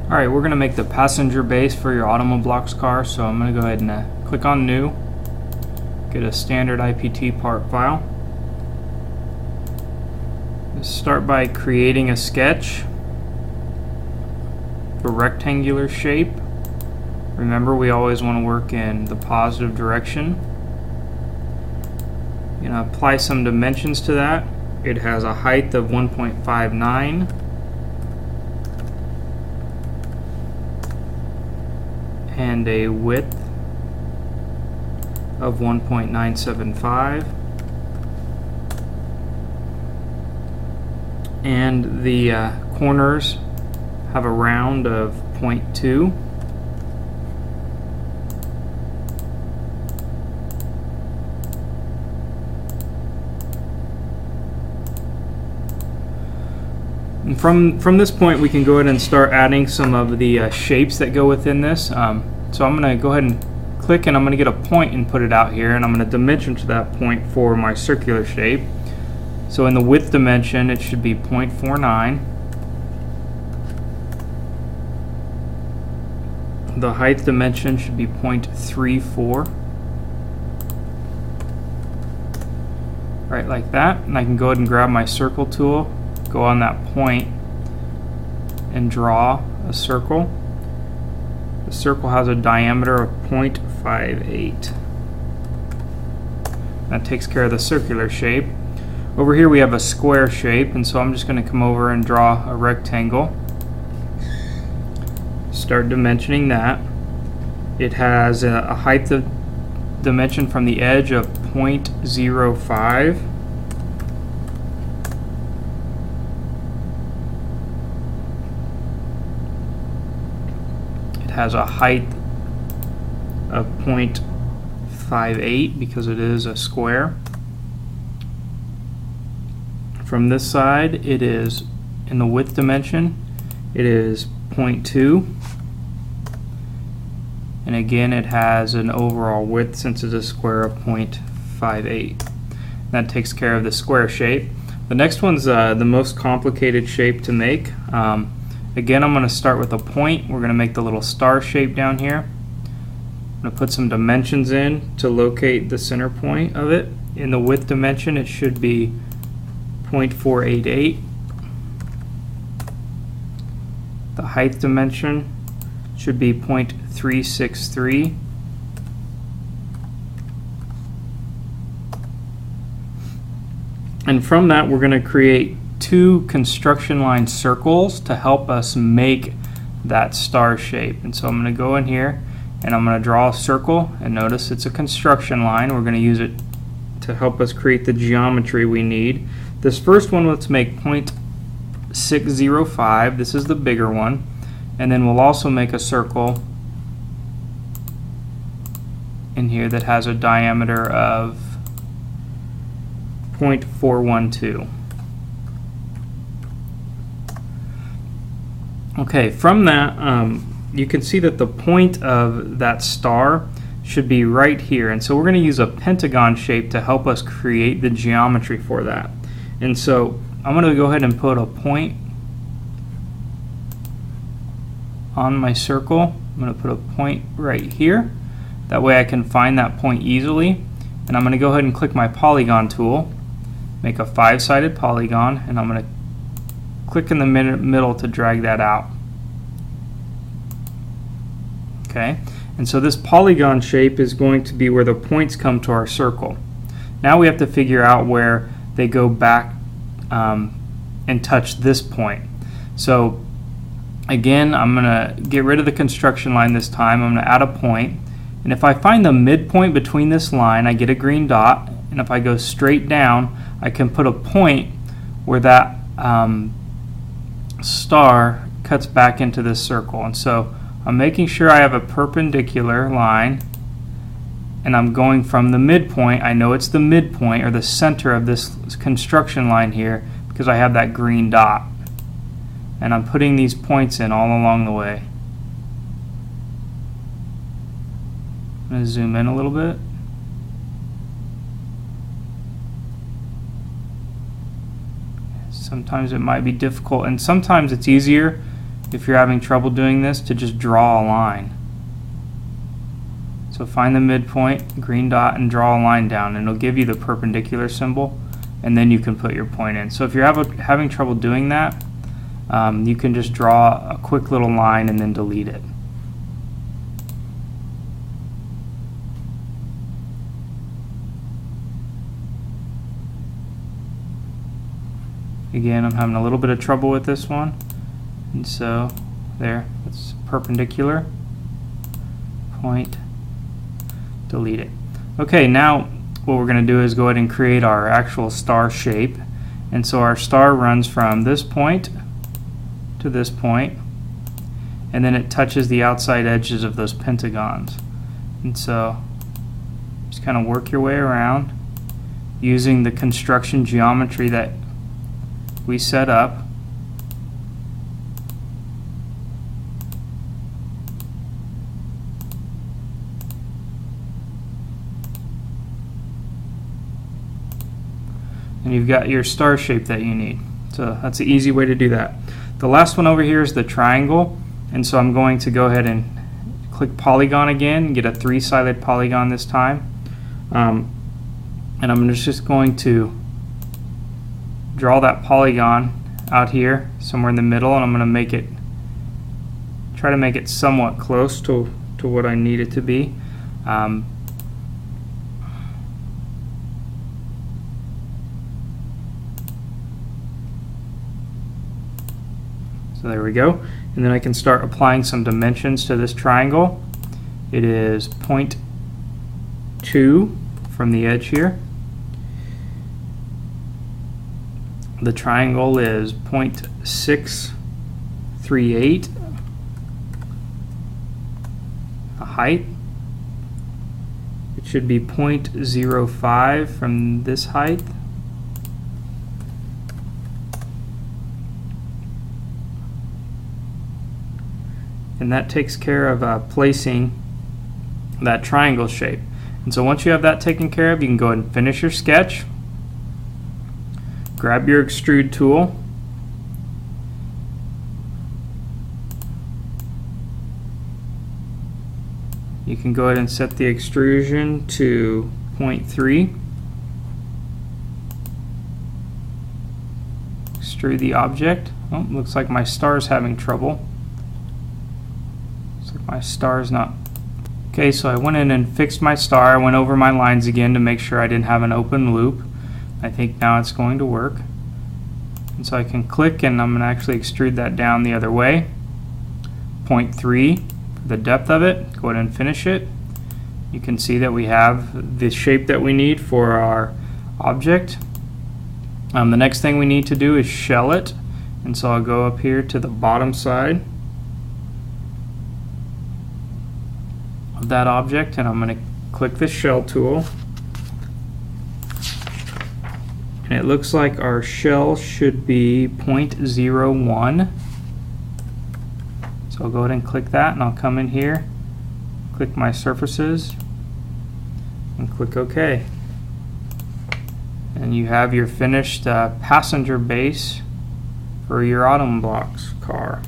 Alright, we're going to make the passenger base for your Automoblox car, so I'm going to go ahead and click on New, get a standard IPT part file. Start by creating a sketch for rectangular shape. Remember, we always want to work in the positive direction. You're going to apply some dimensions to that. It has a height of 1.59. and a width of 1.975, and the corners have a round of 0.2. And from this point, we can go ahead and start adding some of the shapes that go within this. So I'm going to go ahead and click, and I'm going to get a point and put it out here, and I'm going to dimension to that point for my circular shape. So in the width dimension, it should be 0.49. The height dimension should be 0.34. Right, like that. And I can go ahead and grab my circle tool, go on that point, and draw a circle. The circle has a diameter of 0.58. That takes care of the circular shape. Over here we have a square shape, and so I'm just going to come over and draw a rectangle. Start dimensioning that. It has a height of dimension from the edge of 0.05. It has a height of 0.58 because it is a square. From this side, it is, in the width dimension, it is 0.2. And again, it has an overall width, since it's a square, of 0.58. That takes care of the square shape. The next one's the most complicated shape to make. Again, I'm going to start with a point. We're going to make the little star shape down here. I'm going to put some dimensions in to locate the center point of it. In the width dimension, it should be 0.488. The height dimension should be 0.363. And from that, we're going to create two construction line circles to help us make that star shape. And so I'm going to go in here and I'm going to draw a circle, and notice it's a construction line. We're going to use it to help us create the geometry we need. This first one, let's make 0.605. This is the bigger one. And then we'll also make a circle in here that has a diameter of 0.412. Okay, from that, you can see that the point of that star should be right here. And so we're going to use a pentagon shape to help us create the geometry for that. And so I'm going to go ahead and put a point on my circle. I'm going to put a point right here. That way I can find that point easily. And I'm going to go ahead and click my polygon tool, make a 5-sided polygon, and I'm going to click in the middle to drag that out. Okay, and so this polygon shape is going to be where the points come to our circle. Now we have to figure out where they go back and touch this point. So again, I'm going to get rid of the construction line this time. I'm going to add a point, and if I find the midpoint between this line, I get a green dot, and if I go straight down, I can put a point where that star cuts back into this circle. And so I'm making sure I have a perpendicular line, and I'm going from the midpoint. I know it's the midpoint or the center of this construction line here because I have that green dot, and I'm putting these points in all along the way. I'm going to zoom in a little bit. Sometimes it might be difficult, and sometimes it's easier if you're having trouble doing this, to just draw a line. So find the midpoint, green dot, and draw a line down, and it'll give you the perpendicular symbol, and then you can put your point in. So if you're having trouble doing that, you can just draw a quick little line and then delete it. Again, I'm having a little bit of trouble with this one, and so there, it's perpendicular, point, delete it. Okay, now what we're going to do is go ahead and create our actual star shape. And so our star runs from this point to this point, and then it touches the outside edges of those pentagons. And so just kind of work your way around using the construction geometry that we set up. And you've got your star shape that you need. So that's the easy way to do that. The last one over here is the triangle, and so I'm going to go ahead and click polygon again and get a 3-sided polygon this time. And I'm just going to draw that polygon out here somewhere in the middle, and I'm going to try to make it somewhat close to what I need it to be. So there we go. And then I can start applying some dimensions to this triangle. It is 0.2 from the edge here. The triangle is 0.638. The height, it should be 0.05 from this height. And that takes care of placing that triangle shape. And so once you have that taken care of, you can go ahead and finish your sketch. Grab your extrude tool. You can go ahead and set the extrusion to 0.3. Extrude the object. Oh, looks like my star is having trouble. Looks like my star is not. Okay, so I went in and fixed my star. I went over my lines again to make sure I didn't have an open loop. I think now it's going to work. And so I can click, and I'm going to actually extrude that down the other way. 0.3 for the depth of it. Go ahead and finish it. You can see that we have the shape that we need for our object. The next thing we need to do is shell it. And so I'll go up here to the bottom side of that object, and I'm going to click the shell tool. And it looks like our shell should be 0.01. So I'll go ahead and click that, and I'll come in here, click my surfaces, and click OK. And you have your finished passenger base for your Automoblox car.